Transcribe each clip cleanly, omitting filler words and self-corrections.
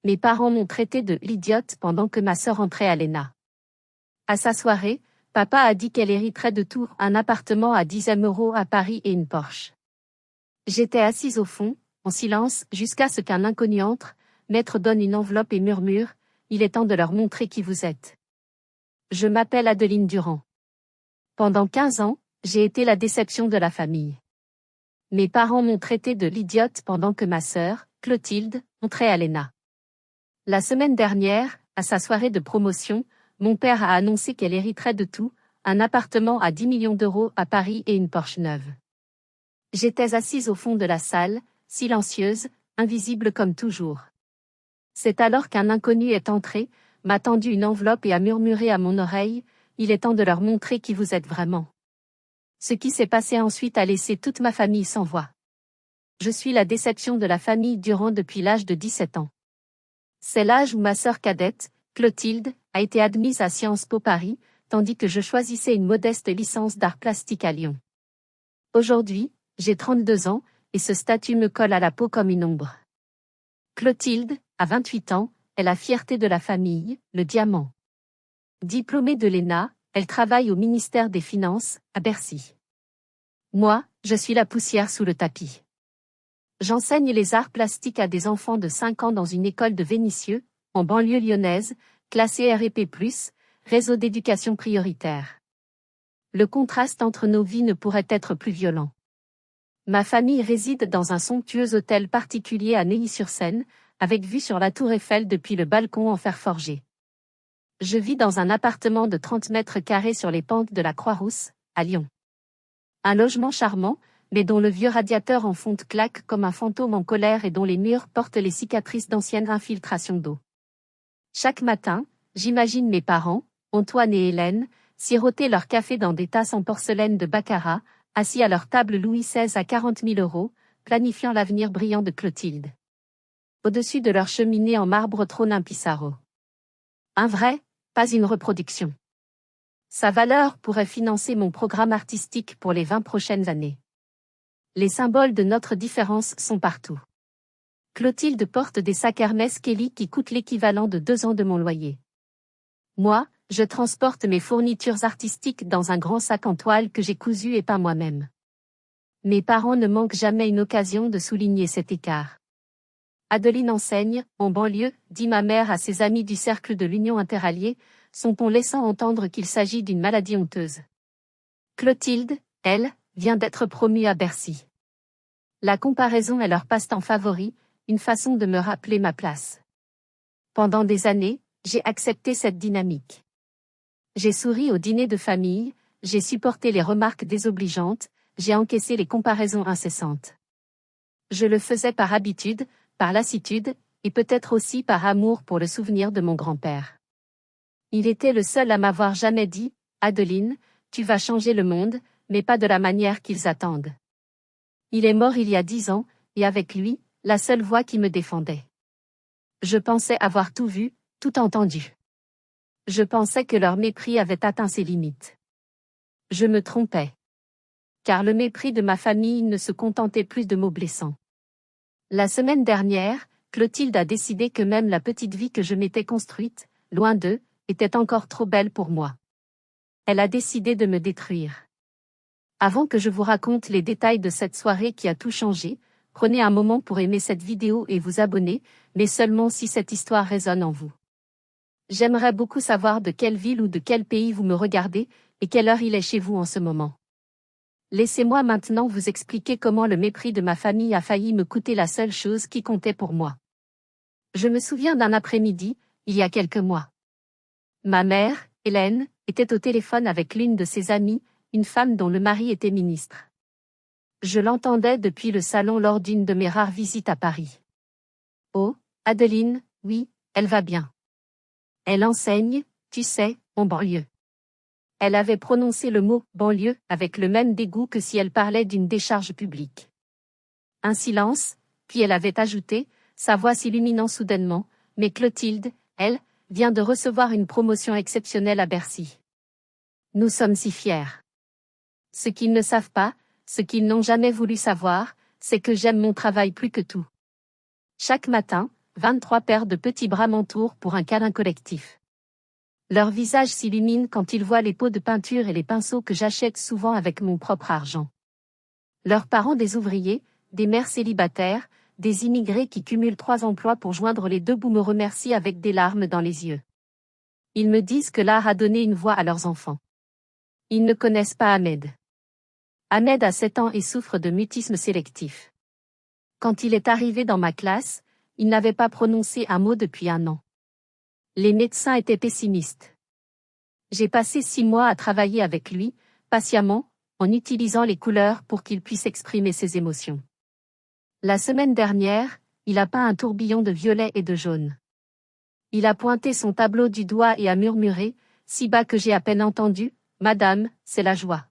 Mes parents m'ont traité de l'idiote pendant que ma sœur entrait à l'ENA. À sa soirée, papa a dit qu'elle hériterait de tout, un appartement à 10 000 € à Paris et une Porsche. J'étais assise au fond, en silence, jusqu'à ce qu'un inconnu entre, maître donne une enveloppe et murmure, « Il est temps de leur montrer qui vous êtes. » Je m'appelle Adeline Durand. Pendant 15 ans, j'ai été la déception de la famille. Mes parents m'ont traité de l'idiote pendant que ma sœur, Clotilde, entrait à l'ENA. La semaine dernière, à sa soirée de promotion, mon père a annoncé qu'elle hériterait de tout, un appartement à 10 millions d'euros à Paris et une Porsche neuve. J'étais assise au fond de la salle, silencieuse, invisible comme toujours. C'est alors qu'un inconnu est entré, m'a tendu une enveloppe et a murmuré à mon oreille, « Il est temps de leur montrer qui vous êtes vraiment. » Ce qui s'est passé ensuite a laissé toute ma famille sans voix. Je suis la déception de la famille Durand depuis l'âge de 17 ans. C'est l'âge où ma sœur cadette, Clotilde, a été admise à Sciences Po Paris, tandis que je choisissais une modeste licence d'art plastique à Lyon. Aujourd'hui, j'ai 32 ans, et ce statut me colle à la peau comme une ombre. Clotilde, à 28 ans, est la fierté de la famille, le diamant. Diplômée de l'ENA, elle travaille au ministère des Finances, à Bercy. Moi, je suis la poussière sous le tapis. J'enseigne les arts plastiques à des enfants de 5 ans dans une école de Vénissieux, en banlieue lyonnaise, classée REP+, réseau d'éducation prioritaire. Le contraste entre nos vies ne pourrait être plus violent. Ma famille réside dans un somptueux hôtel particulier à Neuilly-sur-Seine, avec vue sur la tour Eiffel depuis le balcon en fer forgé. Je vis dans un appartement de 30 mètres carrés sur les pentes de la Croix-Rousse, à Lyon. Un logement charmant, mais dont le vieux radiateur en fonte claque comme un fantôme en colère et dont les murs portent les cicatrices d'anciennes infiltrations d'eau. Chaque matin, j'imagine mes parents, Antoine et Hélène, siroter leur café dans des tasses en porcelaine de Baccarat, assis à leur table Louis XVI à 40 000 €, planifiant l'avenir brillant de Clotilde. Au-dessus de leur cheminée en marbre trône un Pissarro. Un vrai, pas une reproduction. Sa valeur pourrait financer mon programme artistique pour les 20 prochaines années. Les symboles de notre différence sont partout. Clotilde porte des sacs Hermès Kelly qui coûtent l'équivalent de 2 ans de mon loyer. Moi, je transporte mes fournitures artistiques dans un grand sac en toile que j'ai cousu et peint moi-même. Mes parents ne manquent jamais une occasion de souligner cet écart. Adeline enseigne, en banlieue, dit ma mère à ses amis du cercle de l'Union interalliée, son ton laissant entendre qu'il s'agit d'une maladie honteuse. Clotilde, elle, vient d'être promue à Bercy. La comparaison est leur passe-temps favori, une façon de me rappeler ma place. Pendant des années, j'ai accepté cette dynamique. J'ai souri au dîner de famille, j'ai supporté les remarques désobligeantes, j'ai encaissé les comparaisons incessantes. Je le faisais par habitude, par lassitude, et peut-être aussi par amour pour le souvenir de mon grand-père. Il était le seul à m'avoir jamais dit, « Adeline, tu vas changer le monde, mais pas de la manière qu'ils attendent. » Il est mort il y a 10 ans, et avec lui, la seule voix qui me défendait. Je pensais avoir tout vu, tout entendu. Je pensais que leur mépris avait atteint ses limites. Je me trompais. Car le mépris de ma famille ne se contentait plus de mots blessants. La semaine dernière, Clotilde a décidé que même la petite vie que je m'étais construite, loin d'eux, était encore trop belle pour moi. Elle a décidé de me détruire. Avant que je vous raconte les détails de cette soirée qui a tout changé, prenez un moment pour aimer cette vidéo et vous abonner, mais seulement si cette histoire résonne en vous. J'aimerais beaucoup savoir de quelle ville ou de quel pays vous me regardez, et quelle heure il est chez vous en ce moment. Laissez-moi maintenant vous expliquer comment le mépris de ma famille a failli me coûter la seule chose qui comptait pour moi. Je me souviens d'un après-midi, il y a quelques mois. Ma mère, Hélène, était au téléphone avec l'une de ses amies, une femme dont le mari était ministre. Je l'entendais depuis le salon lors d'une de mes rares visites à Paris. Oh, Adeline, oui, elle va bien. Elle enseigne, tu sais, en banlieue. Elle avait prononcé le mot « banlieue » avec le même dégoût que si elle parlait d'une décharge publique. Un silence, puis elle avait ajouté, sa voix s'illuminant soudainement, « Mais Clotilde, elle, vient de recevoir une promotion exceptionnelle à Bercy. Nous sommes si fiers. » Ce qu'ils ne savent pas, ce qu'ils n'ont jamais voulu savoir, c'est que j'aime mon travail plus que tout. Chaque matin, 23 paires de petits bras m'entourent pour un câlin collectif. Leur visage s'illumine quand ils voient les pots de peinture et les pinceaux que j'achète souvent avec mon propre argent. Leurs parents des ouvriers, des mères célibataires, des immigrés qui cumulent 3 emplois pour joindre les deux bouts me remercient avec des larmes dans les yeux. Ils me disent que l'art a donné une voix à leurs enfants. Ils ne connaissent pas Ahmed. Ahmed a 7 ans et souffre de mutisme sélectif. Quand il est arrivé dans ma classe, il n'avait pas prononcé un mot depuis 1 an. Les médecins étaient pessimistes. J'ai passé 6 mois à travailler avec lui, patiemment, en utilisant les couleurs pour qu'il puisse exprimer ses émotions. La semaine dernière, il a peint un tourbillon de violet et de jaune. Il a pointé son tableau du doigt et a murmuré, si bas que j'ai à peine entendu, « Madame, c'est la joie ».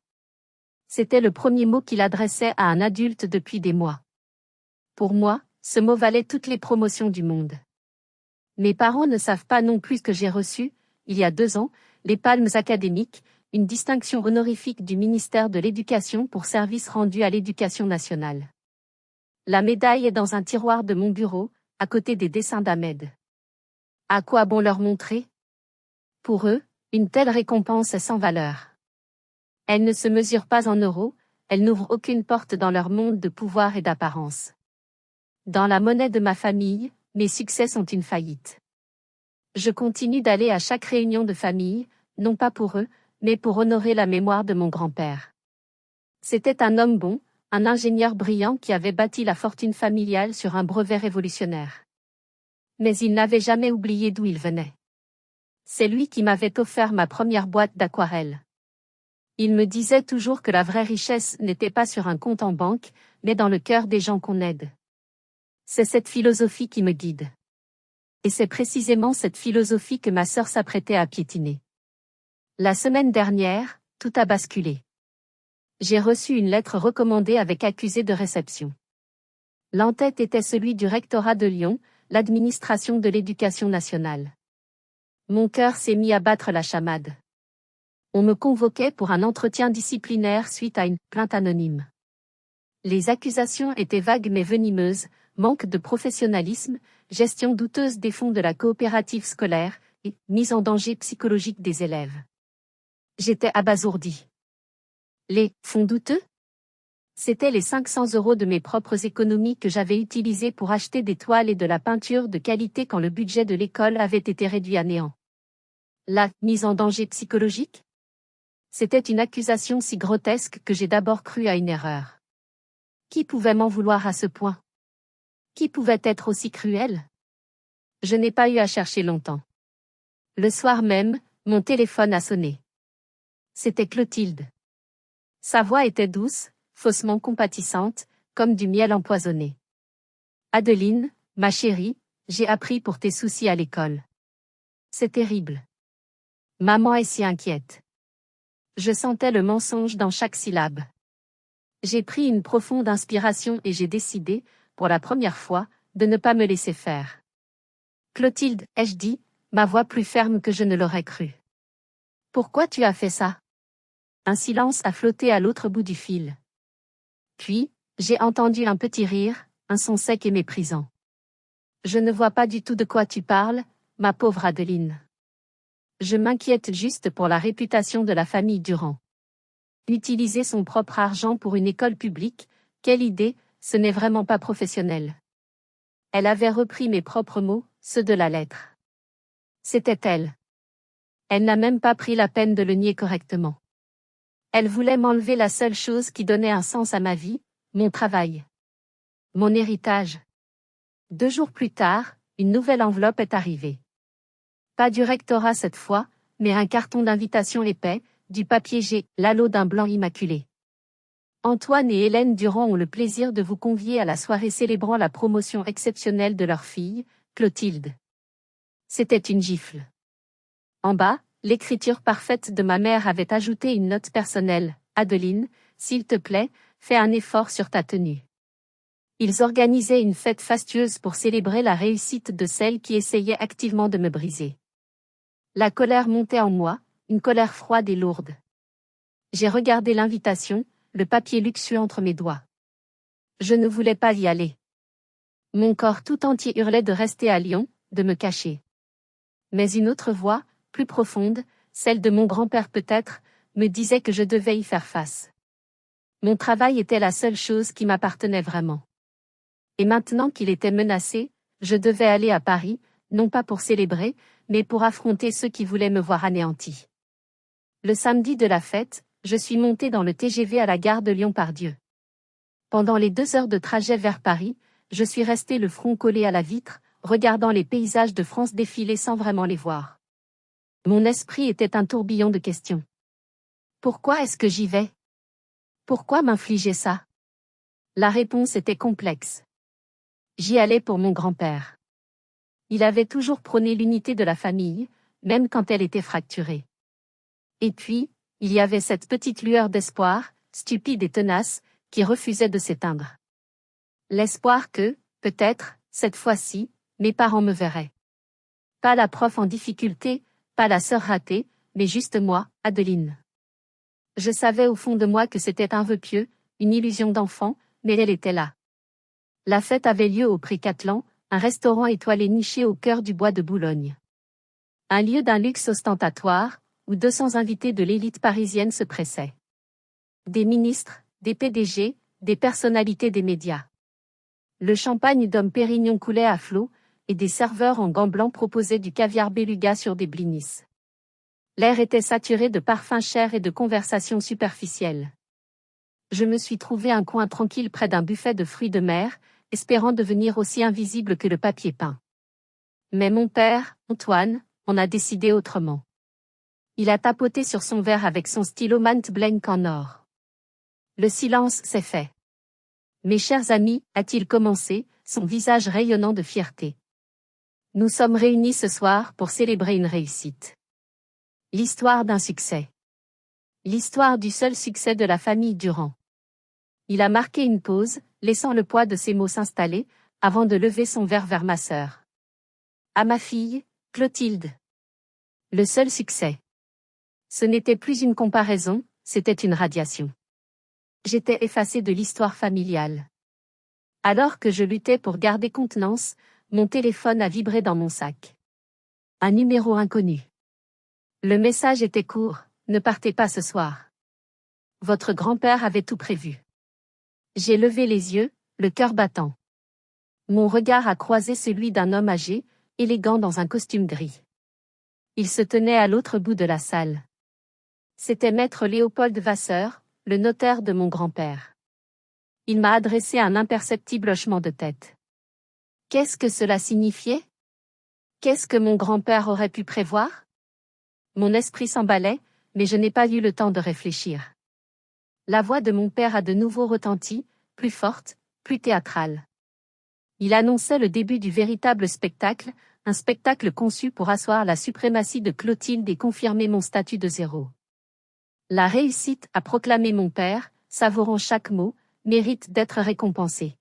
C'était le premier mot qu'il adressait à un adulte depuis des mois. Pour moi, ce mot valait toutes les promotions du monde. Mes parents ne savent pas non plus que j'ai reçu, il y a 2 ans, les Palmes académiques, une distinction honorifique du ministère de l'Éducation pour service rendu à l'éducation nationale. La médaille est dans un tiroir de mon bureau, à côté des dessins d'Ahmed. À quoi bon leur montrer? Pour eux, une telle récompense est sans valeur. Elle ne se mesure pas en euros, elle n'ouvre aucune porte dans leur monde de pouvoir et d'apparence. Dans la monnaie de ma famille, mes succès sont une faillite. Je continue d'aller à chaque réunion de famille, non pas pour eux, mais pour honorer la mémoire de mon grand-père. C'était un homme bon, un ingénieur brillant qui avait bâti la fortune familiale sur un brevet révolutionnaire. Mais il n'avait jamais oublié d'où il venait. C'est lui qui m'avait offert ma première boîte d'aquarelle. Il me disait toujours que la vraie richesse n'était pas sur un compte en banque, mais dans le cœur des gens qu'on aide. C'est cette philosophie qui me guide. Et c'est précisément cette philosophie que ma sœur s'apprêtait à piétiner. La semaine dernière, tout a basculé. J'ai reçu une lettre recommandée avec accusé de réception. L'en-tête était celui du rectorat de Lyon, l'administration de l'éducation nationale. Mon cœur s'est mis à battre la chamade. On me convoquait pour un entretien disciplinaire suite à une plainte anonyme. Les accusations étaient vagues mais venimeuses, manque de professionnalisme, gestion douteuse des fonds de la coopérative scolaire, et mise en danger psychologique des élèves. J'étais abasourdi. Les fonds douteux? C'étaient les 500 € de mes propres économies que j'avais utilisés pour acheter des toiles et de la peinture de qualité quand le budget de l'école avait été réduit à néant. La mise en danger psychologique? C'était une accusation si grotesque que j'ai d'abord cru à une erreur. Qui pouvait m'en vouloir à ce point? Qui pouvait être aussi cruel? Je n'ai pas eu à chercher longtemps. Le soir même, mon téléphone a sonné. C'était Clotilde. Sa voix était douce, faussement compatissante, comme du miel empoisonné. Adeline, ma chérie, j'ai appris pour tes soucis à l'école. C'est terrible. Maman est si inquiète. Je sentais le mensonge dans chaque syllabe. J'ai pris une profonde inspiration et j'ai décidé, pour la première fois, de ne pas me laisser faire. Clotilde, ai-je dit, ma voix plus ferme que je ne l'aurais cru. Pourquoi tu as fait ça? Un silence a flotté à l'autre bout du fil. Puis, j'ai entendu un petit rire, un son sec et méprisant. Je ne vois pas du tout de quoi tu parles, ma pauvre Adeline. Je m'inquiète juste pour la réputation de la famille Durand. Utiliser son propre argent pour une école publique, quelle idée, ce n'est vraiment pas professionnel. Elle avait repris mes propres mots, ceux de la lettre. C'était elle. Elle n'a même pas pris la peine de le nier correctement. Elle voulait m'enlever la seule chose qui donnait un sens à ma vie, mon travail. Mon héritage. 2 jours plus tard, une nouvelle enveloppe est arrivée. Pas du rectorat cette fois, mais un carton d'invitation épais, du papier G, l'halo d'un blanc immaculé. Antoine et Hélène Durand ont le plaisir de vous convier à la soirée célébrant la promotion exceptionnelle de leur fille, Clotilde. C'était une gifle. En bas, l'écriture parfaite de ma mère avait ajouté une note personnelle. Adeline, s'il te plaît, fais un effort sur ta tenue. Ils organisaient une fête fastueuse pour célébrer la réussite de celle qui essayait activement de me briser. La colère montait en moi, une colère froide et lourde. J'ai regardé l'invitation, le papier luxueux entre mes doigts. Je ne voulais pas y aller. Mon corps tout entier hurlait de rester à Lyon, de me cacher. Mais une autre voix, plus profonde, celle de mon grand-père peut-être, me disait que je devais y faire face. Mon travail était la seule chose qui m'appartenait vraiment. Et maintenant qu'il était menacé, je devais aller à Paris, non pas pour célébrer, mais pour affronter ceux qui voulaient me voir anéanti. Le samedi de la fête, je suis montée dans le TGV à la gare de Lyon-Part-Dieu. Pendant les 2 heures de trajet vers Paris, je suis restée le front collé à la vitre, regardant les paysages de France défiler sans vraiment les voir. Mon esprit était un tourbillon de questions. Pourquoi est-ce que j'y vais? Pourquoi m'infliger ça? La réponse était complexe. J'y allais pour mon grand-père. Il avait toujours prôné l'unité de la famille, même quand elle était fracturée. Et puis, il y avait cette petite lueur d'espoir, stupide et tenace, qui refusait de s'éteindre. L'espoir que, peut-être, cette fois-ci, mes parents me verraient. Pas la prof en difficulté, pas la sœur ratée, mais juste moi, Adeline. Je savais au fond de moi que c'était un vœu pieux, une illusion d'enfant, mais elle était là. La fête avait lieu au Pré Catelan, un restaurant étoilé niché au cœur du bois de Boulogne. Un lieu d'un luxe ostentatoire, où 200 invités de l'élite parisienne se pressaient. Des ministres, des PDG, des personnalités des médias. Le champagne d'Homme Pérignon coulait à flots, et des serveurs en gants blancs proposaient du caviar beluga sur des blinis. L'air était saturé de parfums chers et de conversations superficielles. Je me suis trouvé un coin tranquille près d'un buffet de fruits de mer, espérant devenir aussi invisible que le papier peint. Mais mon père, Antoine, en a décidé autrement. Il a tapoté sur son verre avec son stylo Mont Blanc en or. Le silence s'est fait. Mes chers amis, a-t-il commencé, son visage rayonnant de fierté. Nous sommes réunis ce soir pour célébrer une réussite. L'histoire d'un succès. L'histoire du seul succès de la famille Durand. Il a marqué une pause, laissant le poids de ses mots s'installer, avant de lever son verre vers ma sœur. À ma fille, Clotilde. Le seul succès. Ce n'était plus une comparaison, c'était une radiation. J'étais effacée de l'histoire familiale. Alors que je luttais pour garder contenance, mon téléphone a vibré dans mon sac. Un numéro inconnu. Le message était court, ne partez pas ce soir. Votre grand-père avait tout prévu. J'ai levé les yeux, le cœur battant. Mon regard a croisé celui d'un homme âgé, élégant dans un costume gris. Il se tenait à l'autre bout de la salle. C'était maître Léopold Vasseur, le notaire de mon grand-père. Il m'a adressé un imperceptible hochement de tête. Qu'est-ce que cela signifiait? Qu'est-ce que mon grand-père aurait pu prévoir? Mon esprit s'emballait, mais je n'ai pas eu le temps de réfléchir. La voix de mon père a de nouveau retenti, plus forte, plus théâtrale. Il annonçait le début du véritable spectacle, un spectacle conçu pour asseoir la suprématie de Clotilde et confirmer mon statut de zéro. La réussite, a proclamé mon père, savourant chaque mot, mérite d'être récompensée.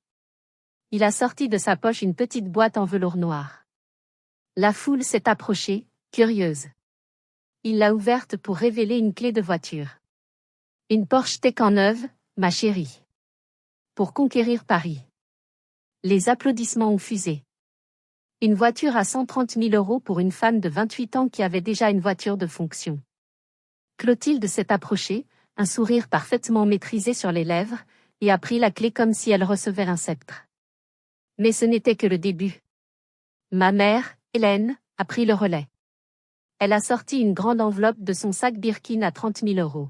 Il a sorti de sa poche une petite boîte en velours noir. La foule s'est approchée, curieuse. Il l'a ouverte pour révéler une clé de voiture. Une Porsche Taycan neuve, ma chérie. Pour conquérir Paris. Les applaudissements ont fusé. Une voiture à 130 000 € pour une femme de 28 ans qui avait déjà une voiture de fonction. Clotilde s'est approchée, un sourire parfaitement maîtrisé sur les lèvres, et a pris la clé comme si elle recevait un sceptre. Mais ce n'était que le début. Ma mère, Hélène, a pris le relais. Elle a sorti une grande enveloppe de son sac Birkin à 30 000 €.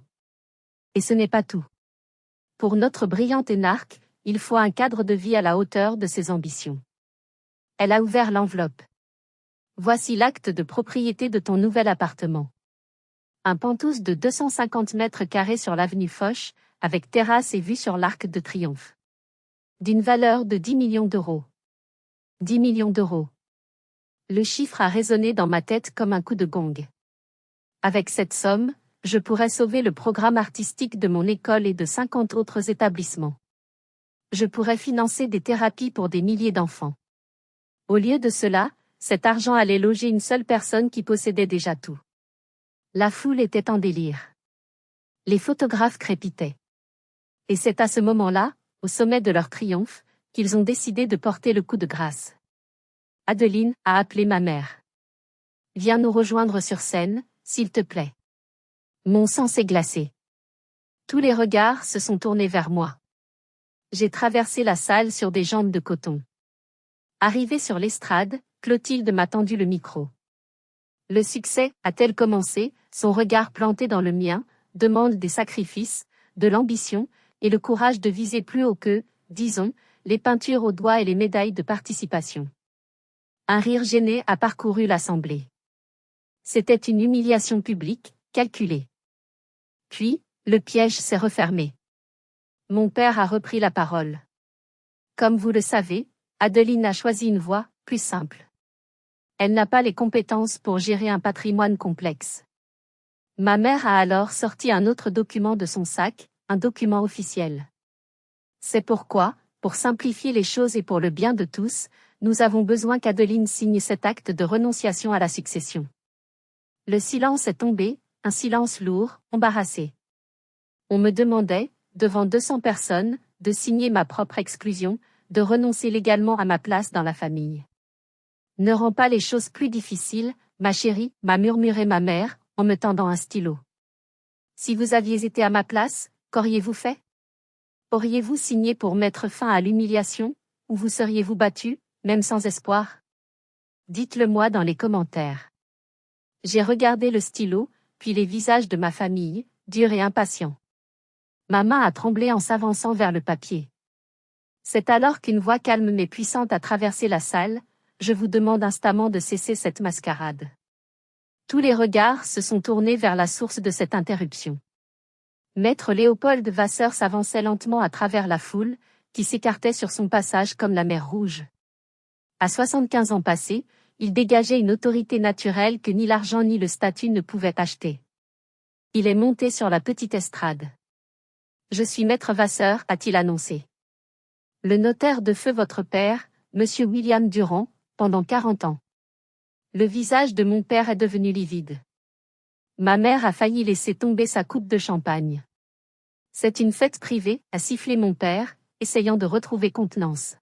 Et ce n'est pas tout. Pour notre brillante énarque, il faut un cadre de vie à la hauteur de ses ambitions. Elle a ouvert l'enveloppe. Voici l'acte de propriété de ton nouvel appartement. Un penthouse de 250 mètres carrés sur l'avenue Foch, avec terrasse et vue sur l'Arc de Triomphe. D'une valeur de 10 millions d'euros. 10 millions d'euros. Le chiffre a résonné dans ma tête comme un coup de gong. Avec cette somme, je pourrais sauver le programme artistique de mon école et de 50 autres établissements. Je pourrais financer des thérapies pour des milliers d'enfants. Au lieu de cela, cet argent allait loger une seule personne qui possédait déjà tout. La foule était en délire. Les photographes crépitaient. Et c'est à ce moment-là, au sommet de leur triomphe, qu'ils ont décidé de porter le coup de grâce. Adeline a appelé ma mère. Viens nous rejoindre sur scène, s'il te plaît. Mon sang s'est glacé. Tous les regards se sont tournés vers moi. J'ai traversé la salle sur des jambes de coton. Arrivée sur l'estrade, Clotilde m'a tendu le micro. Le succès, a-t-elle commencé, son regard planté dans le mien, demande des sacrifices, de l'ambition, et le courage de viser plus haut que, disons, les peintures aux doigts et les médailles de participation. Un rire gêné a parcouru l'assemblée. C'était une humiliation publique, calculée. Puis, le piège s'est refermé. Mon père a repris la parole. Comme vous le savez, Adeline a choisi une voie plus simple. Elle n'a pas les compétences pour gérer un patrimoine complexe. Ma mère a alors sorti un autre document de son sac, un document officiel. C'est pourquoi, pour simplifier les choses et pour le bien de tous, nous avons besoin qu'Adeline signe cet acte de renonciation à la succession. Le silence est tombé, un silence lourd, embarrassé. On me demandait, devant 200 personnes, de signer ma propre exclusion, de renoncer légalement à ma place dans la famille. Ne rends pas les choses plus difficiles, ma chérie, m'a murmuré ma mère, en me tendant un stylo. Si vous aviez été à ma place, qu'auriez-vous fait? Auriez-vous signé pour mettre fin à l'humiliation, ou vous seriez-vous battu, même sans espoir? Dites-le-moi dans les commentaires. J'ai regardé le stylo, puis les visages de ma famille, durs et impatients. Ma main a tremblé en s'avançant vers le papier. C'est alors qu'une voix calme mais puissante a traversé la salle. Je vous demande instamment de cesser cette mascarade. Tous les regards se sont tournés vers la source de cette interruption. Maître Léopold Vasseur s'avançait lentement à travers la foule, qui s'écartait sur son passage comme la mer Rouge. À 75 ans passés, il dégageait une autorité naturelle que ni l'argent ni le statut ne pouvaient acheter. Il est monté sur la petite estrade. Je suis maître Vasseur, a-t-il annoncé. Le notaire de feu votre père, monsieur William Durand, pendant 40 ans. Le visage de mon père est devenu livide. Ma mère a failli laisser tomber sa coupe de champagne. C'est une fête privée, a sifflé mon père, essayant de retrouver contenance.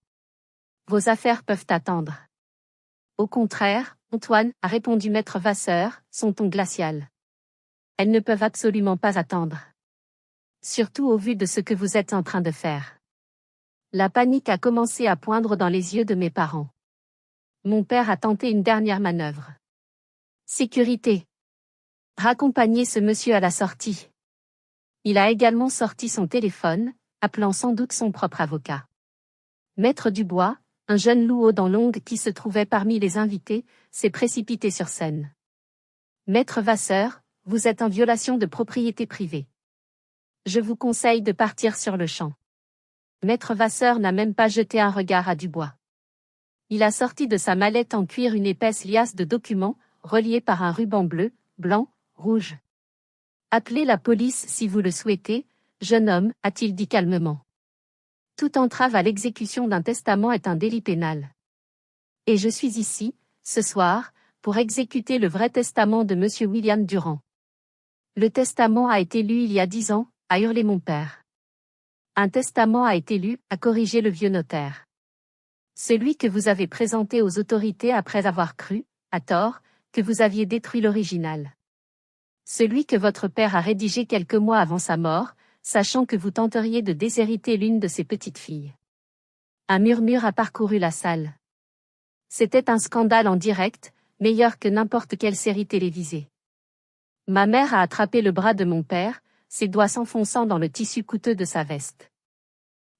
Vos affaires peuvent attendre. Au contraire, Antoine, a répondu maître Vasseur, son ton glacial. Elles ne peuvent absolument pas attendre. Surtout au vu de ce que vous êtes en train de faire. La panique a commencé à poindre dans les yeux de mes parents. Mon père a tenté une dernière manœuvre. Sécurité. Raccompagnez ce monsieur à la sortie. Il a également sorti son téléphone, appelant sans doute son propre avocat. Maître Dubois, un jeune loup aux dents longues qui se trouvait parmi les invités, s'est précipité sur scène. Maître Vasseur, vous êtes en violation de propriété privée. Je vous conseille de partir sur le champ. Maître Vasseur n'a même pas jeté un regard à Dubois. Il a sorti de sa mallette en cuir une épaisse liasse de documents, reliés par un ruban bleu, blanc, rouge. Appelez la police si vous le souhaitez, jeune homme, a-t-il dit calmement. Toute entrave à l'exécution d'un testament est un délit pénal. Et je suis ici, ce soir, pour exécuter le vrai testament de monsieur William Durand. Le testament a été lu il y a 10 ans, a hurlé mon père. Un testament a été lu, a corrigé le vieux notaire. Celui que vous avez présenté aux autorités après avoir cru, à tort, que vous aviez détruit l'original. Celui que votre père a rédigé quelques mois avant sa mort, sachant que vous tenteriez de déshériter l'une de ses petites filles. Un murmure a parcouru la salle. C'était un scandale en direct, meilleur que n'importe quelle série télévisée. Ma mère a attrapé le bras de mon père, ses doigts s'enfonçant dans le tissu coûteux de sa veste.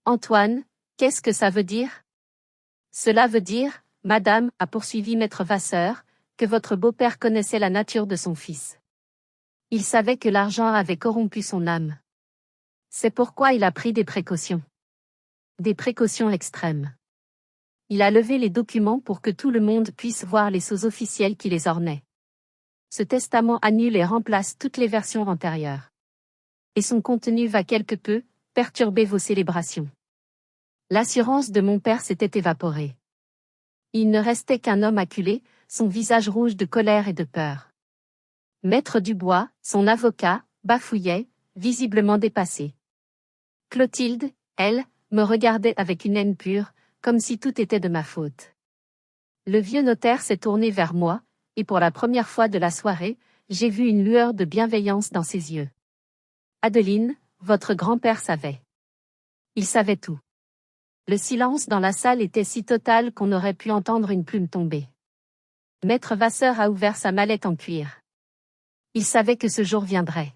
Antoine, qu'est-ce que ça veut dire? Cela veut dire, madame, a poursuivi maître Vasseur, que votre beau-père connaissait la nature de son fils. Il savait que l'argent avait corrompu son âme. C'est pourquoi il a pris des précautions. Des précautions extrêmes. Il a levé les documents pour que tout le monde puisse voir les sceaux officiels qui les ornaient. Ce testament annule et remplace toutes les versions antérieures. Et son contenu va quelque peu perturber vos célébrations. L'assurance de mon père s'était évaporée. Il ne restait qu'un homme acculé, son visage rouge de colère et de peur. Maître Dubois, son avocat, bafouillait, visiblement dépassé. Clotilde, elle, me regardait avec une haine pure, comme si tout était de ma faute. Le vieux notaire s'est tourné vers moi, et pour la première fois de la soirée, j'ai vu une lueur de bienveillance dans ses yeux. Adeline, votre grand-père savait. Il savait tout. Le silence dans la salle était si total qu'on aurait pu entendre une plume tomber. Maître Vasseur a ouvert sa mallette en cuir. Il savait que ce jour viendrait.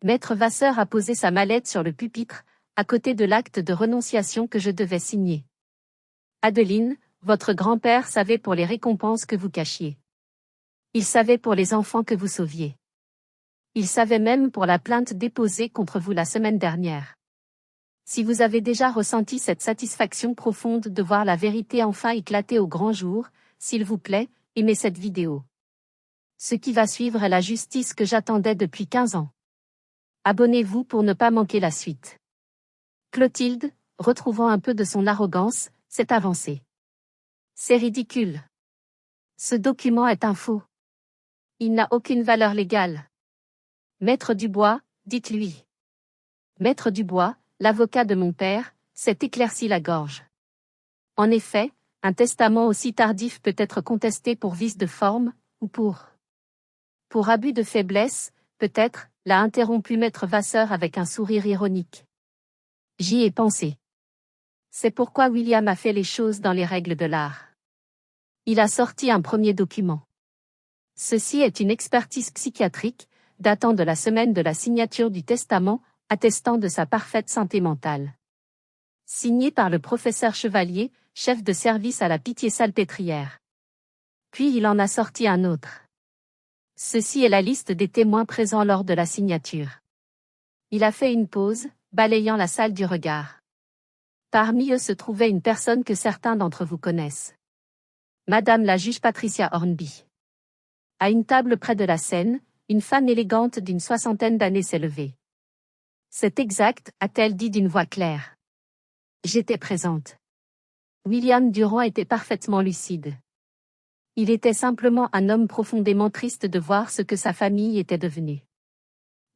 Maître Vasseur a posé sa mallette sur le pupitre, à côté de l'acte de renonciation que je devais signer. Adeline, votre grand-père savait pour les récompenses que vous cachiez. Il savait pour les enfants que vous sauviez. Il savait même pour la plainte déposée contre vous la semaine dernière. Si vous avez déjà ressenti cette satisfaction profonde de voir la vérité enfin éclater au grand jour, s'il vous plaît, aimez cette vidéo. Ce qui va suivre est la justice que j'attendais depuis 15 ans. Abonnez-vous pour ne pas manquer la suite. Clotilde, retrouvant un peu de son arrogance, s'est avancée. C'est ridicule. Ce document est un faux. Il n'a aucune valeur légale. Maître Dubois, dites-lui. Maître Dubois, l'avocat de mon père, s'est éclairci la gorge. En effet, un testament aussi tardif peut être contesté pour vice de forme, ou pour abus de faiblesse, peut-être, l'a interrompu Maître Vasseur avec un sourire ironique. J'y ai pensé. C'est pourquoi William a fait les choses dans les règles de l'art. Il a sorti un premier document. Ceci est une expertise psychiatrique, datant de la semaine de la signature du testament, attestant de sa parfaite santé mentale. Signé par le professeur Chevalier, chef de service à la Pitié-Salpêtrière. Puis il en a sorti un autre. Ceci est la liste des témoins présents lors de la signature. Il a fait une pause, balayant la salle du regard. Parmi eux se trouvait une personne que certains d'entre vous connaissent. Madame la juge Patricia Hornby. À une table près de la scène, une femme élégante d'une 60aine d'années s'est levée. C'est exact, a-t-elle dit d'une voix claire. J'étais présente. William Durand était parfaitement lucide. Il était simplement un homme profondément triste de voir ce que sa famille était devenue.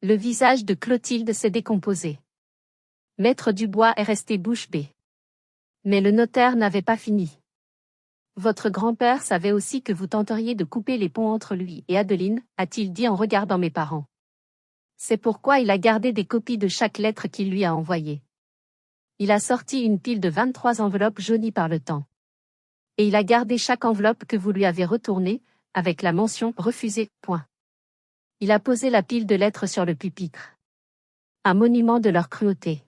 Le visage de Clotilde s'est décomposé. Maître Dubois est resté bouche bée. Mais le notaire n'avait pas fini. Votre grand-père savait aussi que vous tenteriez de couper les ponts entre lui et Adeline, a-t-il dit en regardant mes parents. C'est pourquoi il a gardé des copies de chaque lettre qu'il lui a envoyée. Il a sorti une pile de 23 enveloppes jaunies par le temps. Et il a gardé chaque enveloppe que vous lui avez retournée, avec la mention « refusé ». Il a posé la pile de lettres sur le pupitre. Un monument de leur cruauté.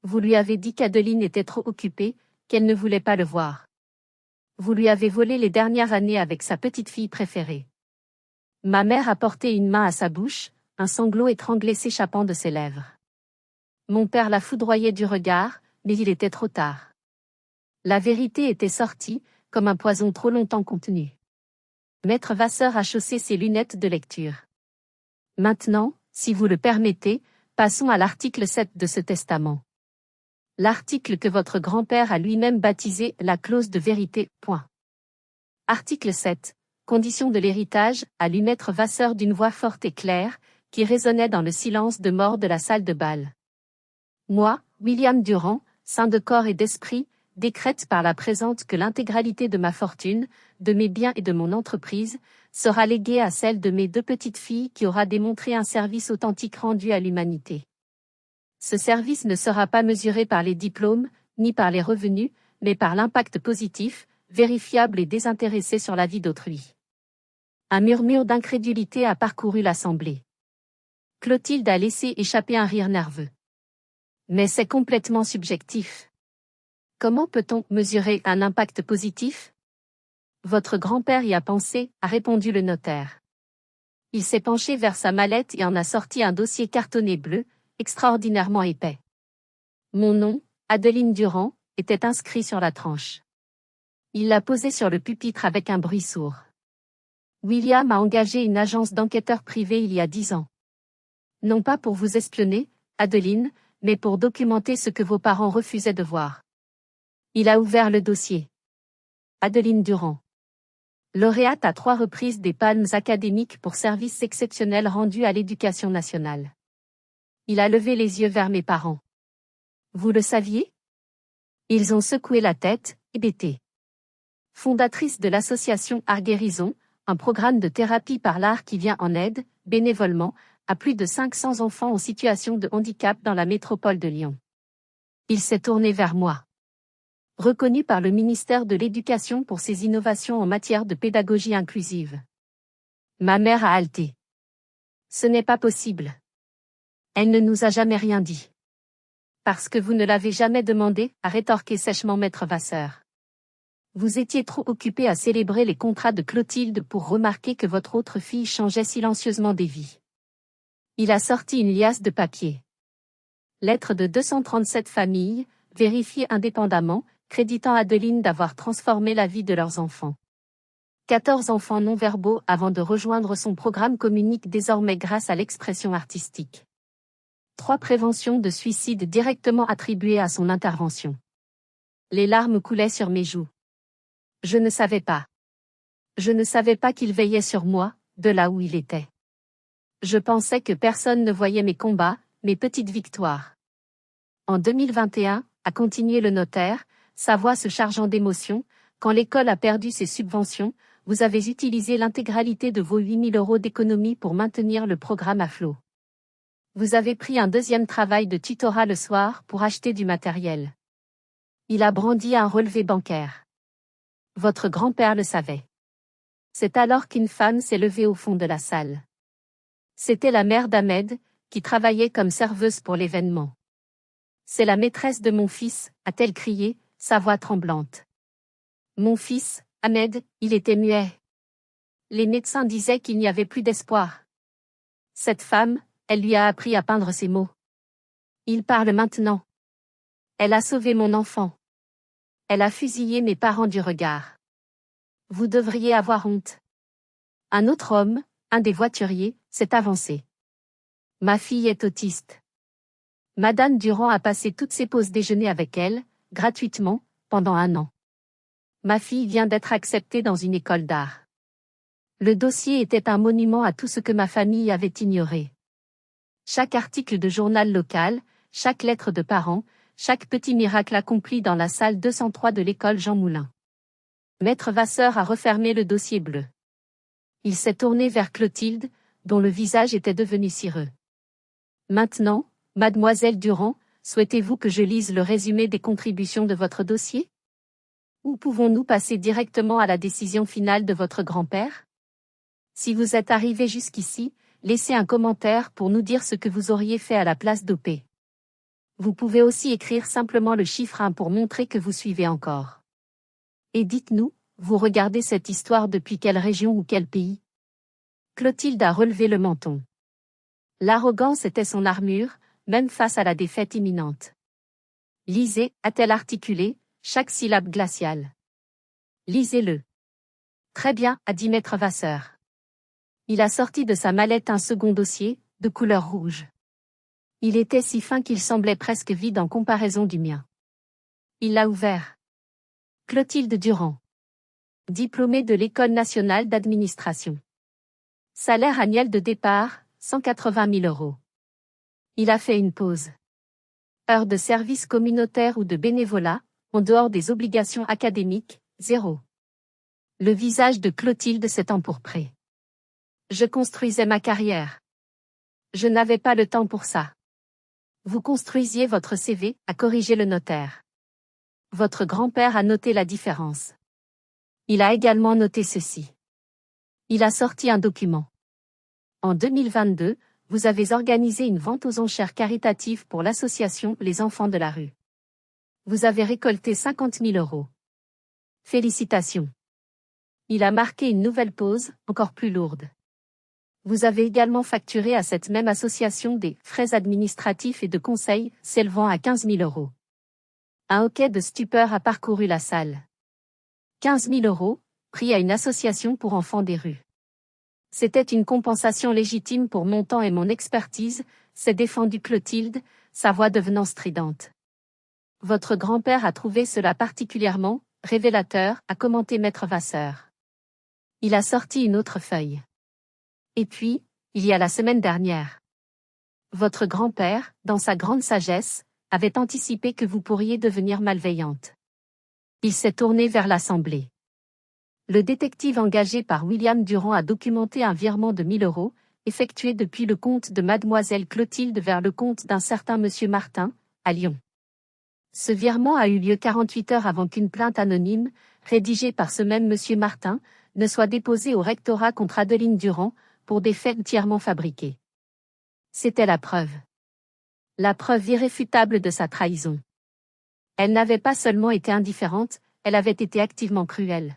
Vous lui avez dit qu'Adeline était trop occupée, qu'elle ne voulait pas le voir. Vous lui avez volé les dernières années avec sa petite fille préférée. Ma mère a porté une main à sa bouche, un sanglot étranglé s'échappant de ses lèvres. Mon père la foudroyait du regard, mais il était trop tard. La vérité était sortie, comme un poison trop longtemps contenu. Maître Vasseur a chaussé ses lunettes de lecture. Maintenant, si vous le permettez, passons à l'article 7 de ce testament. L'article que votre grand-père a lui-même baptisé la clause de vérité. Article 7. Conditions de l'héritage, a lu Maître Vasseur d'une voix forte et claire, qui résonnait dans le silence de mort de la salle de bal. Moi, William Durand, saint de corps et d'esprit, décrète par la présente que l'intégralité de ma fortune, de mes biens et de mon entreprise, sera léguée à celle de mes 2 petites filles qui aura démontré un service authentique rendu à l'humanité. Ce service ne sera pas mesuré par les diplômes, ni par les revenus, mais par l'impact positif, vérifiable et désintéressé sur la vie d'autrui. Un murmure d'incrédulité a parcouru l'assemblée. Clotilde a laissé échapper un rire nerveux. Mais c'est complètement subjectif. Comment peut-on mesurer un impact positif? Votre grand-père y a pensé, a répondu le notaire. Il s'est penché vers sa mallette et en a sorti un dossier cartonné bleu, extraordinairement épais. Mon nom, Adeline Durand, était inscrit sur la tranche. Il l'a posé sur le pupitre avec un bruit sourd. William a engagé une agence d'enquêteurs privés il y a 10 ans. Non pas pour vous espionner, Adeline, mais pour documenter ce que vos parents refusaient de voir. Il a ouvert le dossier. Adeline Durand. Lauréate à 3 reprises des palmes académiques pour services exceptionnels rendus à l'éducation nationale. Il a levé les yeux vers mes parents. Vous le saviez? Ils ont secoué la tête, hébétés. Fondatrice de l'association Art Guérison, un programme de thérapie par l'art qui vient en aide, bénévolement, à plus de 500 enfants en situation de handicap dans la métropole de Lyon. Il s'est tourné vers moi. Reconnu par le ministère de l'Éducation pour ses innovations en matière de pédagogie inclusive. Ma mère a haleté. Ce n'est pas possible. Elle ne nous a jamais rien dit. Parce que vous ne l'avez jamais demandé, a rétorqué sèchement maître Vasseur. Vous étiez trop occupé à célébrer les contrats de Clotilde pour remarquer que votre autre fille changeait silencieusement des vies. Il a sorti une liasse de papier. Lettre de 237 familles, vérifiées indépendamment, créditant Adeline d'avoir transformé la vie de leurs enfants. 14 enfants non-verbaux avant de rejoindre son programme communiquent désormais grâce à l'expression artistique. 3 préventions de suicide directement attribuées à son intervention. Les larmes coulaient sur mes joues. Je ne savais pas. Je ne savais pas qu'il veillait sur moi, de là où il était. Je pensais que personne ne voyait mes combats, mes petites victoires. En 2021, a continué le notaire, sa voix se chargeant d'émotion, quand l'école a perdu ses subventions, vous avez utilisé l'intégralité de vos 8 000 € d'économie pour maintenir le programme à flot. Vous avez pris un deuxième travail de tutorat le soir pour acheter du matériel. Il a brandi un relevé bancaire. Votre grand-père le savait. C'est alors qu'une femme s'est levée au fond de la salle. C'était la mère d'Ahmed, qui travaillait comme serveuse pour l'événement. C'est la maîtresse de mon fils, a-t-elle crié, sa voix tremblante. Mon fils, Ahmed, il était muet. Les médecins disaient qu'il n'y avait plus d'espoir. Cette femme, elle lui a appris à peindre ses mots. Il parle maintenant. Elle a sauvé mon enfant. Elle a fusillé mes parents du regard. Vous devriez avoir honte. Un autre homme, un des voituriers, s'est avancé. Ma fille est autiste. Madame Durand a passé toutes ses pauses déjeuner avec elle, gratuitement, pendant 1 an. Ma fille vient d'être acceptée dans une école d'art. Le dossier était un monument à tout ce que ma famille avait ignoré. Chaque article de journal local, chaque lettre de parents, chaque petit miracle accompli dans la salle 203 de l'école Jean Moulin. Maître Vasseur a refermé le dossier bleu. Il s'est tourné vers Clotilde, dont le visage était devenu cireux. Maintenant, mademoiselle Durand, souhaitez-vous que je lise le résumé des contributions de votre dossier? Ou pouvons-nous passer directement à la décision finale de votre grand-père? Si vous êtes arrivé jusqu'ici, laissez un commentaire pour nous dire ce que vous auriez fait à la place d'OP. Vous pouvez aussi écrire simplement le chiffre 1 pour montrer que vous suivez encore. Et dites-nous, vous regardez cette histoire depuis quelle région ou quel pays? Clotilde a relevé le menton. L'arrogance était son armure, même face à la défaite imminente. Lisez, a-t-elle articulé, chaque syllabe glaciale. Lisez-le. Très bien, a dit maître Vasseur. Il a sorti de sa mallette un second dossier, de couleur rouge. Il était si fin qu'il semblait presque vide en comparaison du mien. Il l'a ouvert. Clotilde Durand. Diplômée de l'École nationale d'administration. Salaire annuel de départ, 180 000 €. Il a fait une pause. Heures de service communautaire ou de bénévolat, en dehors des obligations académiques, 0. Le visage de Clotilde s'est empourpré. Je construisais ma carrière. Je n'avais pas le temps pour ça. Vous construisiez votre CV, a corrigé le notaire. Votre grand-père a noté la différence. Il a également noté ceci. Il a sorti un document. En 2022, vous avez organisé une vente aux enchères caritatives pour l'association Les Enfants de la Rue. Vous avez récolté 50 000 €. Félicitations. Il a marqué une nouvelle pause, encore plus lourde. Vous avez également facturé à cette même association des frais administratifs et de conseil, s'élevant à 15 000 €. Un hoquet de stupeur a parcouru la salle. 15 000 €, pris à une association pour enfants des rues. C'était une compensation légitime pour mon temps et mon expertise, s'est défendue Clotilde, sa voix devenant stridente. Votre grand-père a trouvé cela particulièrement révélateur, a commenté maître Vasseur. Il a sorti une autre feuille. Et puis, il y a la semaine dernière. Votre grand-père, dans sa grande sagesse, avait anticipé que vous pourriez devenir malveillante. Il s'est tourné vers l'Assemblée. Le détective engagé par William Durand a documenté un virement de 1 000 €, effectué depuis le compte de mademoiselle Clotilde vers le compte d'un certain monsieur Martin, à Lyon. Ce virement a eu lieu 48 heures avant qu'une plainte anonyme, rédigée par ce même monsieur Martin, ne soit déposée au rectorat contre Adeline Durand, pour des faits entièrement fabriqués. C'était la preuve. La preuve irréfutable de sa trahison. Elle n'avait pas seulement été indifférente, elle avait été activement cruelle.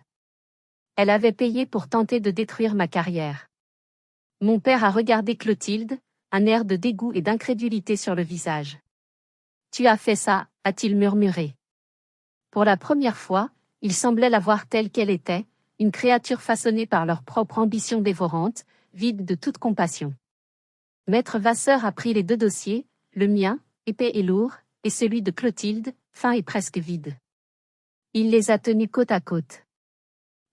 Elle avait payé pour tenter de détruire ma carrière. Mon père a regardé Clotilde, un air de dégoût et d'incrédulité sur le visage. Tu as fait ça, a-t-il murmuré. Pour la première fois, il semblait la voir telle qu'elle était, une créature façonnée par leur propre ambition dévorante, vide de toute compassion. Maître Vasseur a pris les 2 dossiers, le mien, épais et lourd, et celui de Clotilde, fin et presque vide. Il les a tenus côte à côte.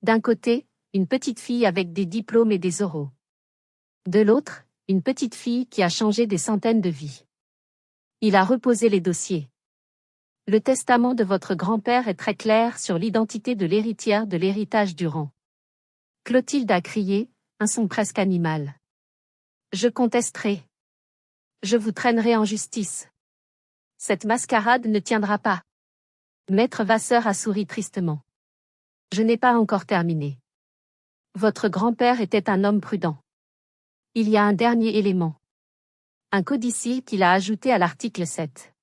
D'un côté, une petite fille avec des diplômes et des oraux. De l'autre, une petite fille qui a changé des centaines de vies. Il a reposé les dossiers. Le testament de votre grand-père est très clair sur l'identité de l'héritière de l'héritage Durand. Clotilde a crié, un son presque animal. Je contesterai. Je vous traînerai en justice. Cette mascarade ne tiendra pas. Maître Vasseur a souri tristement. Je n'ai pas encore terminé. Votre grand-père était un homme prudent. Il y a un dernier élément. Un codicille qu'il a ajouté à l'article 7.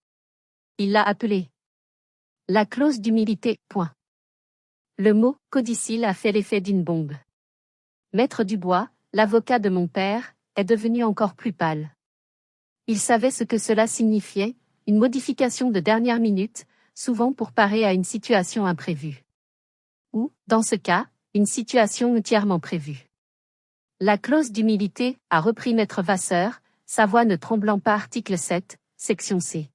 Il l'a appelé la clause d'humilité. Point. Le mot codicille a fait l'effet d'une bombe. Maître Dubois, l'avocat de mon père, est devenu encore plus pâle. Il savait ce que cela signifiait, une modification de dernière minute, souvent pour parer à une situation imprévue. Ou, dans ce cas, une situation entièrement prévue. La clause d'humilité, a repris Maître Vasseur, sa voix ne tremblant pas. Article 7, section C.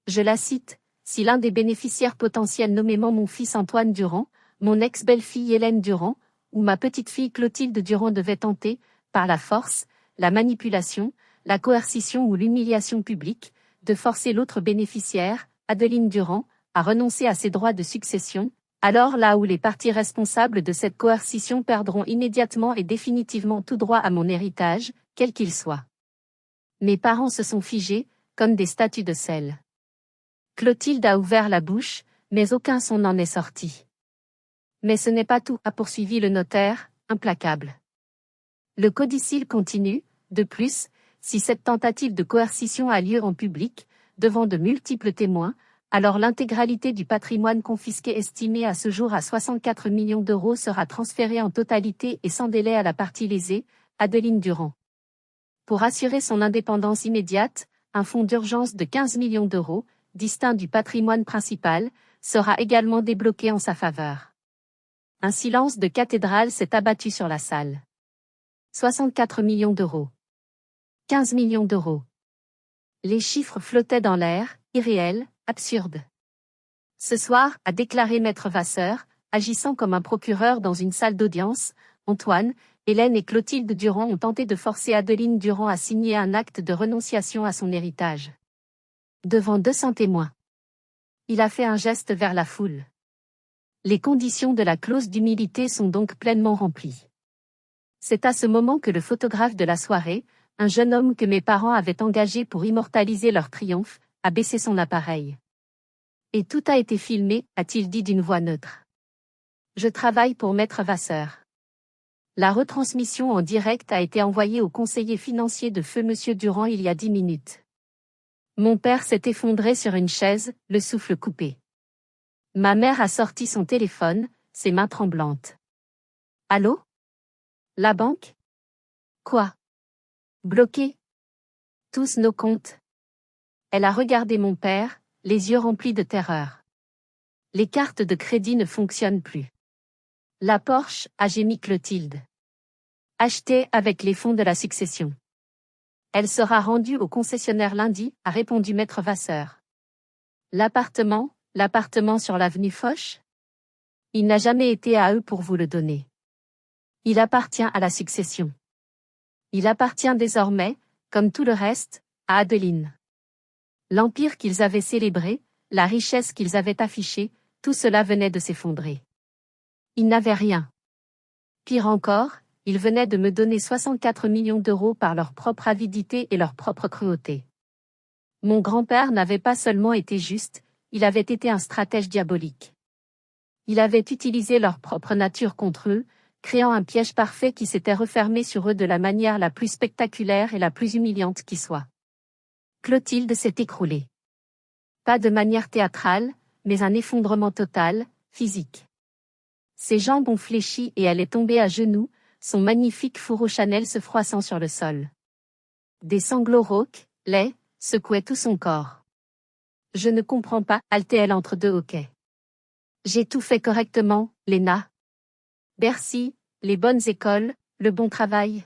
Je la cite, si l'un des bénéficiaires potentiels nommément mon fils Antoine Durand, mon ex-belle-fille Hélène Durand, ou ma petite-fille Clotilde Durand devait tenter, par la force, la manipulation, la coercition ou l'humiliation publique, de forcer l'autre bénéficiaire, Adeline Durand, à renoncer à ses droits de succession, alors là où les parties responsables de cette coercition perdront immédiatement et définitivement tout droit à mon héritage, quel qu'il soit. Mes parents se sont figés, comme des statues de sel. Clotilde a ouvert la bouche, mais aucun son n'en est sorti. Mais ce n'est pas tout, a poursuivi le notaire, implacable. Le codicille continue, de plus, si cette tentative de coercition a lieu en public, devant de multiples témoins, alors l'intégralité du patrimoine confisqué estimé à ce jour à 64 millions d'euros sera transférée en totalité et sans délai à la partie lésée, Adeline Durand. Pour assurer son indépendance immédiate, un fonds d'urgence de 15 millions d'euros, distinct du patrimoine principal, sera également débloqué en sa faveur. Un silence de cathédrale s'est abattu sur la salle. 64 millions d'euros. 15 millions d'euros. Les chiffres flottaient dans l'air, irréels, absurdes. Ce soir, a déclaré Maître Vasseur, agissant comme un procureur dans une salle d'audience, Antoine, Hélène et Clotilde Durand ont tenté de forcer Adeline Durand à signer un acte de renonciation à son héritage. Devant 200 témoins. Il a fait un geste vers la foule. Les conditions de la clause d'humilité sont donc pleinement remplies. C'est à ce moment que le photographe de la soirée, un jeune homme que mes parents avaient engagé pour immortaliser leur triomphe, a baissé son appareil. Et tout a été filmé, a-t-il dit d'une voix neutre. Je travaille pour Maître Vasseur. La retransmission en direct a été envoyée au conseiller financier de feu Monsieur Durand il y a 10 minutes. Mon père s'est effondré sur une chaise, le souffle coupé. Ma mère a sorti son téléphone, ses mains tremblantes. Allô? La banque? Quoi? Bloqué? Tous nos comptes. Elle a regardé mon père, les yeux remplis de terreur. Les cartes de crédit ne fonctionnent plus. La Porsche, a gémi Clotilde. Achetée avec les fonds de la succession. Elle sera rendue au concessionnaire lundi, a répondu Maître Vasseur. L'appartement sur l'avenue Foch? Il n'a jamais été à eux pour vous le donner. Il appartient à la succession. Il appartient désormais, comme tout le reste, à Adeline. L'empire qu'ils avaient célébré, la richesse qu'ils avaient affichée, tout cela venait de s'effondrer. Ils n'avaient rien. Pire encore, ils venaient de me donner 64 millions d'euros par leur propre avidité et leur propre cruauté. Mon grand-père n'avait pas seulement été juste, il avait été un stratège diabolique. Il avait utilisé leur propre nature contre eux, créant un piège parfait qui s'était refermé sur eux de la manière la plus spectaculaire et la plus humiliante qui soit. Clotilde s'est écroulée. Pas de manière théâtrale, mais un effondrement total, physique. Ses jambes ont fléchi et elle est tombée à genoux, son magnifique fourreau Chanel se froissant sur le sol. Des sanglots rauques, laids, secouaient tout son corps. Je ne comprends pas, haltait-elle entre deux hoquets. J'ai tout fait correctement, Léna. Bercy, les bonnes écoles, le bon travail.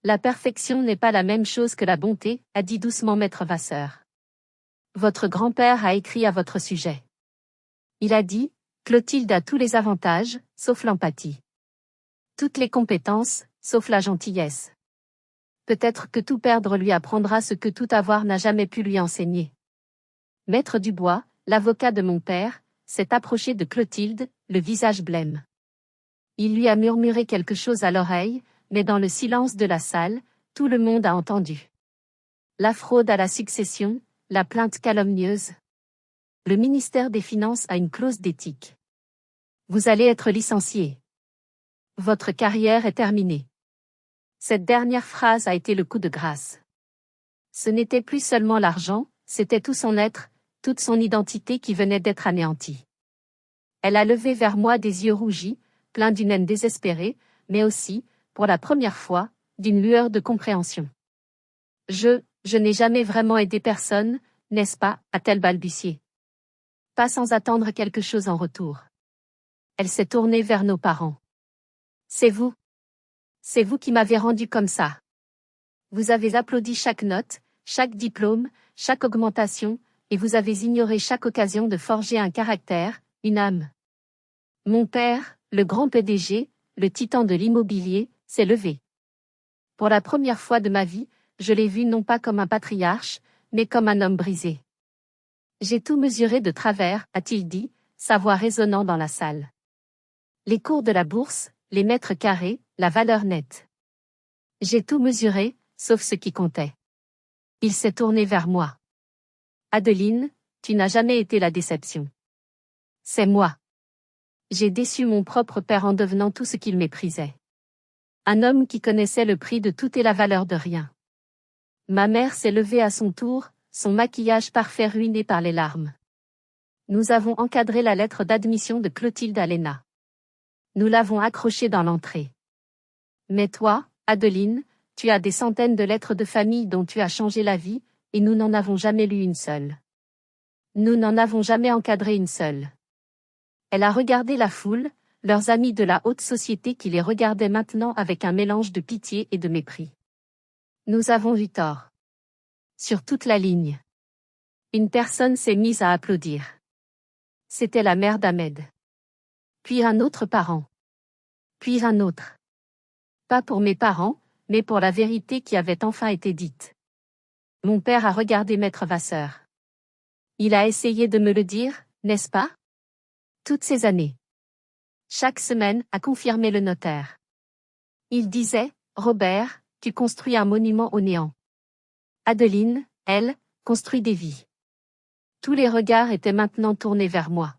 La perfection n'est pas la même chose que la bonté, a dit doucement maître Vasseur. Votre grand-père a écrit à votre sujet. Il a dit, Clotilde a tous les avantages, sauf l'empathie. Toutes les compétences, sauf la gentillesse. Peut-être que tout perdre lui apprendra ce que tout avoir n'a jamais pu lui enseigner. Maître Dubois, l'avocat de mon père, s'est approché de Clotilde, le visage blême. Il lui a murmuré quelque chose à l'oreille, mais dans le silence de la salle, tout le monde a entendu. La fraude à la succession, la plainte calomnieuse. Le ministère des Finances a une clause d'éthique. Vous allez être licencié. Votre carrière est terminée. Cette dernière phrase a été le coup de grâce. Ce n'était plus seulement l'argent, c'était tout son être, toute son identité qui venait d'être anéantie. Elle a levé vers moi des yeux rougis, pleins d'une haine désespérée, mais aussi, pour la première fois, d'une lueur de compréhension. Je n'ai jamais vraiment aidé personne, n'est-ce pas, a-t-elle balbutié. Pas sans attendre quelque chose en retour. Elle s'est tournée vers nos parents. C'est vous. C'est vous qui m'avez rendu comme ça. Vous avez applaudi chaque note, chaque diplôme, chaque augmentation, et vous avez ignoré chaque occasion de forger un caractère, une âme. Mon père, le grand PDG, le titan de l'immobilier, s'est levé. Pour la première fois de ma vie, je l'ai vu non pas comme un patriarche, mais comme un homme brisé. J'ai tout mesuré de travers, a-t-il dit, sa voix résonnant dans la salle. Les cours de la bourse, les mètres carrés, la valeur nette. J'ai tout mesuré, sauf ce qui comptait. Il s'est tourné vers moi. Adeline, tu n'as jamais été la déception. C'est moi. J'ai déçu mon propre père en devenant tout ce qu'il méprisait. Un homme qui connaissait le prix de tout et la valeur de rien. Ma mère s'est levée à son tour, son maquillage parfait ruiné par les larmes. Nous avons encadré la lettre d'admission de Clotilde à l'ENA. Nous l'avons accrochée dans l'entrée. Mais toi, Adeline, tu as des centaines de lettres de famille dont tu as changé la vie, et nous n'en avons jamais lu une seule. Nous n'en avons jamais encadré une seule. Elle a regardé la foule, leurs amis de la haute société qui les regardaient maintenant avec un mélange de pitié et de mépris. Nous avons eu tort. Sur toute la ligne. Une personne s'est mise à applaudir. C'était la mère d'Ahmed. Puis un autre parent. Puis un autre. Pas pour mes parents, mais pour la vérité qui avait enfin été dite. Mon père a regardé maître Vasseur. Il a essayé de me le dire, n'est-ce pas? Toutes ces années. Chaque semaine, a confirmé le notaire. Il disait, Robert, tu construis un monument au néant. Adeline, elle, construit des vies. Tous les regards étaient maintenant tournés vers moi.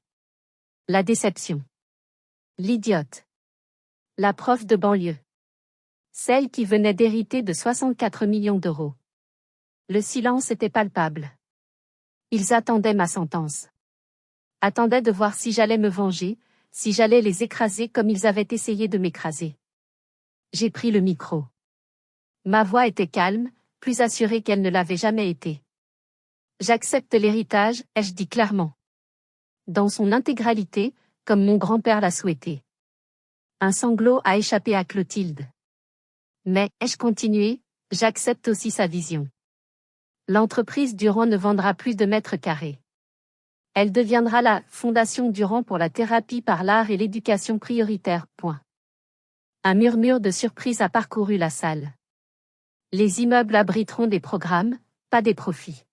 La déception. L'idiote. La prof de banlieue. Celle qui venait d'hériter de 64 millions d'euros. Le silence était palpable. Ils attendaient ma sentence. Attendaient de voir si j'allais me venger, si j'allais les écraser comme ils avaient essayé de m'écraser. J'ai pris le micro. Ma voix était calme, plus assurée qu'elle ne l'avait jamais été. J'accepte l'héritage, ai-je dit clairement. Dans son intégralité, comme mon grand-père l'a souhaité. Un sanglot a échappé à Clotilde. Mais, ai-je continué, j'accepte aussi sa vision. L'entreprise Durand ne vendra plus de mètres carrés. Elle deviendra la Fondation Durand pour la thérapie par l'art et l'éducation prioritaire. Point. Un murmure de surprise a parcouru la salle. Les immeubles abriteront des programmes, pas des profits.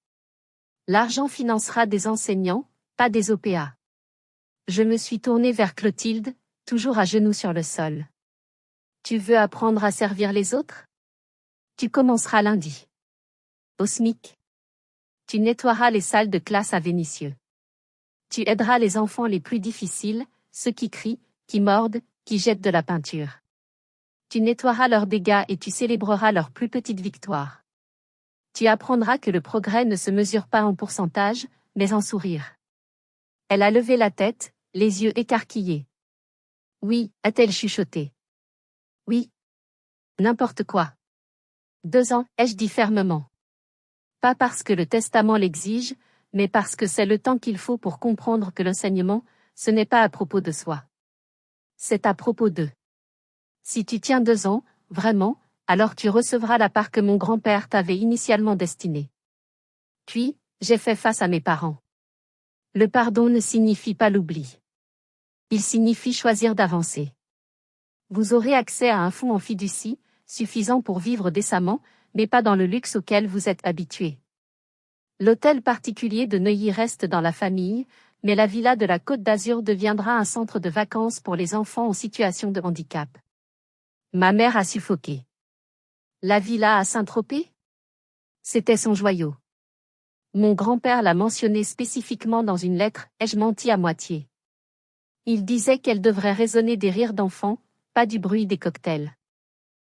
L'argent financera des enseignants, pas des OPA. Je me suis tournée vers Clotilde, toujours à genoux sur le sol. Tu veux apprendre à servir les autres? Tu commenceras lundi. Au SMIC. Tu nettoieras les salles de classe à Vénissieux. Tu aideras les enfants les plus difficiles, ceux qui crient, qui mordent, qui jettent de la peinture. Tu nettoieras leurs dégâts et tu célébreras leurs plus petites victoires. Tu apprendras que le progrès ne se mesure pas en pourcentage, mais en sourire. Elle a levé la tête, les yeux écarquillés. Oui, a-t-elle chuchoté. Oui. N'importe quoi. 2 ans, ai-je dit fermement. Pas parce que le testament l'exige, mais parce que c'est le temps qu'il faut pour comprendre que l'enseignement, ce n'est pas à propos de soi. C'est à propos d'eux. Si tu tiens 2 ans, vraiment, alors tu recevras la part que mon grand-père t'avait initialement destinée. Puis, j'ai fait face à mes parents. Le pardon ne signifie pas l'oubli. Il signifie choisir d'avancer. Vous aurez accès à un fonds en fiducie, suffisant pour vivre décemment, mais pas dans le luxe auquel vous êtes habitué. L'hôtel particulier de Neuilly reste dans la famille, mais la villa de la Côte d'Azur deviendra un centre de vacances pour les enfants en situation de handicap. Ma mère a suffoqué. La villa à Saint-Tropez? C'était son joyau. Mon grand-père l'a mentionné spécifiquement dans une lettre, ai-je menti à moitié. Il disait qu'elle devrait résonner des rires d'enfants, pas du bruit des cocktails.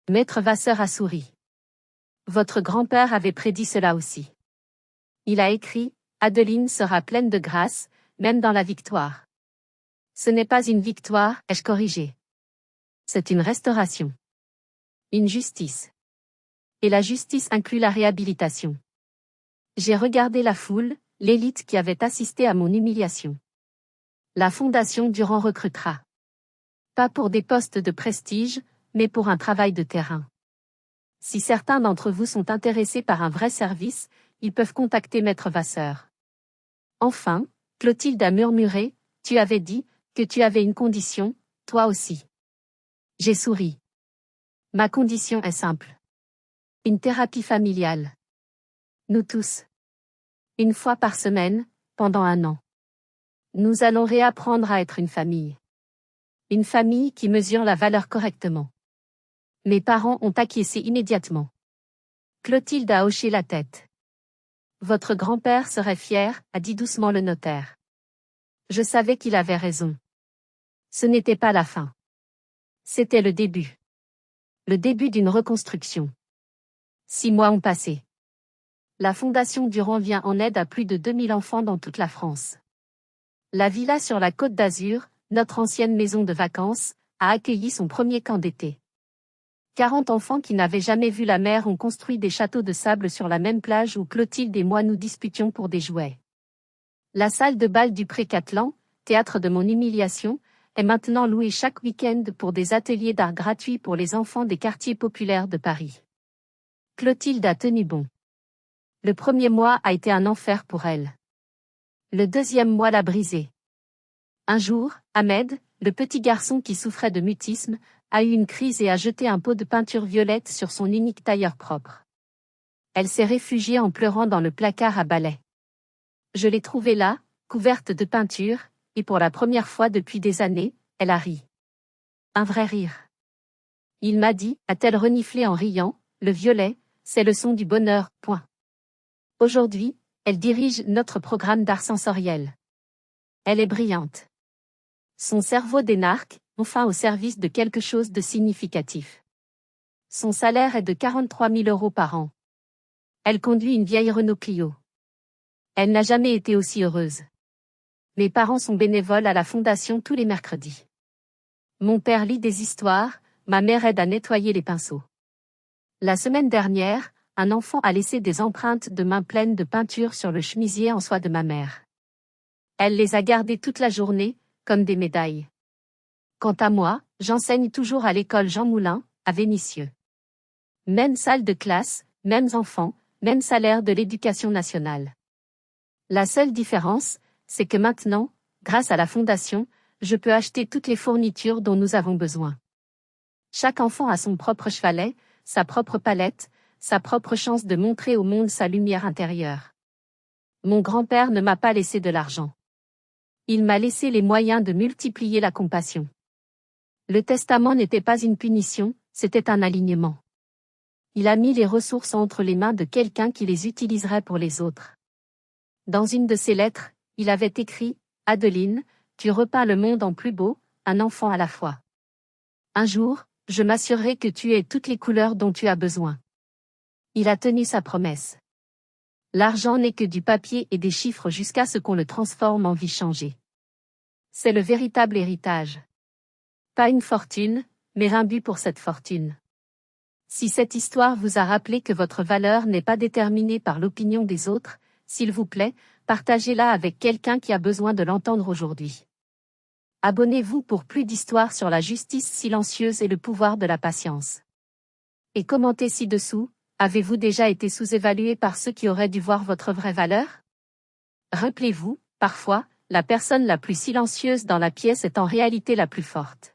Maître Vasseur a souri. Votre grand-père avait prédit cela aussi. Il a écrit, Adeline sera pleine de grâce, même dans la victoire. Ce n'est pas une victoire, ai-je corrigé. C'est une restauration. Une justice. Et la justice inclut la réhabilitation. J'ai regardé la foule, l'élite qui avait assisté à mon humiliation. La Fondation Durand recrutera. Pas pour des postes de prestige, mais pour un travail de terrain. Si certains d'entre vous sont intéressés par un vrai service, ils peuvent contacter Maître Vasseur. Enfin, Clotilde a murmuré, tu avais dit que tu avais une condition, toi aussi. J'ai souri. Ma condition est simple. Une thérapie familiale. Nous tous. 1 fois par semaine, pendant 1 an. Nous allons réapprendre à être une famille. Une famille qui mesure la valeur correctement. Mes parents ont acquiescé immédiatement. Clotilde a hoché la tête. Votre grand-père serait fier, a dit doucement le notaire. Je savais qu'il avait raison. Ce n'était pas la fin. C'était le début. Le début d'une reconstruction. 6 mois ont passé. La Fondation Durand vient en aide à plus de 2000 enfants dans toute la France. La villa sur la Côte d'Azur, notre ancienne maison de vacances, a accueilli son premier camp d'été. 40 enfants qui n'avaient jamais vu la mer ont construit des châteaux de sable sur la même plage où Clotilde et moi nous disputions pour des jouets. La salle de bal du Pré-Catlan, théâtre de mon humiliation, est maintenant louée chaque week-end pour des ateliers d'art gratuits pour les enfants des quartiers populaires de Paris. Clotilde a tenu bon. Le premier mois a été un enfer pour elle. Le deuxième mois l'a brisé. Un jour, Ahmed, le petit garçon qui souffrait de mutisme, a eu une crise et a jeté un pot de peinture violette sur son unique tailleur propre. Elle s'est réfugiée en pleurant dans le placard à balai. Je l'ai trouvée là, couverte de peinture, et pour la première fois depuis des années, elle a ri. Un vrai rire. Il m'a dit, a-t-elle reniflé en riant, le violet, c'est le son du bonheur, point. Aujourd'hui, elle dirige notre programme d'art sensoriel. Elle est brillante. Son cerveau d'énarque, enfin au service de quelque chose de significatif. Son salaire est de 43 000 € par an. Elle conduit une vieille Renault Clio. Elle n'a jamais été aussi heureuse. Mes parents sont bénévoles à la fondation tous les mercredis. Mon père lit des histoires, ma mère aide à nettoyer les pinceaux. La semaine dernière, un enfant a laissé des empreintes de mains pleines de peinture sur le chemisier en soie de ma mère. Elle les a gardées toute la journée, comme des médailles. Quant à moi, j'enseigne toujours à l'école Jean Moulin, à Vénissieux. Même salle de classe, mêmes enfants, même salaire de l'éducation nationale. La seule différence, c'est que maintenant, grâce à la fondation, je peux acheter toutes les fournitures dont nous avons besoin. Chaque enfant a son propre chevalet, sa propre palette, sa propre chance de montrer au monde sa lumière intérieure. Mon grand-père ne m'a pas laissé de l'argent. Il m'a laissé les moyens de multiplier la compassion. Le testament n'était pas une punition, c'était un alignement. Il a mis les ressources entre les mains de quelqu'un qui les utiliserait pour les autres. Dans une de ses lettres, il avait écrit « Adeline, tu repeins le monde en plus beau, un enfant à la fois. Un jour, je m'assurerai que tu aies toutes les couleurs dont tu as besoin. » Il a tenu sa promesse. L'argent n'est que du papier et des chiffres jusqu'à ce qu'on le transforme en vie changée. C'est le véritable héritage. Pas une fortune, mais un but pour cette fortune. Si cette histoire vous a rappelé que votre valeur n'est pas déterminée par l'opinion des autres, s'il vous plaît, partagez-la avec quelqu'un qui a besoin de l'entendre aujourd'hui. Abonnez-vous pour plus d'histoires sur la justice silencieuse et le pouvoir de la patience. Et commentez ci-dessous, avez-vous déjà été sous-évalué par ceux qui auraient dû voir votre vraie valeur? Rappelez-vous, parfois, la personne la plus silencieuse dans la pièce est en réalité la plus forte.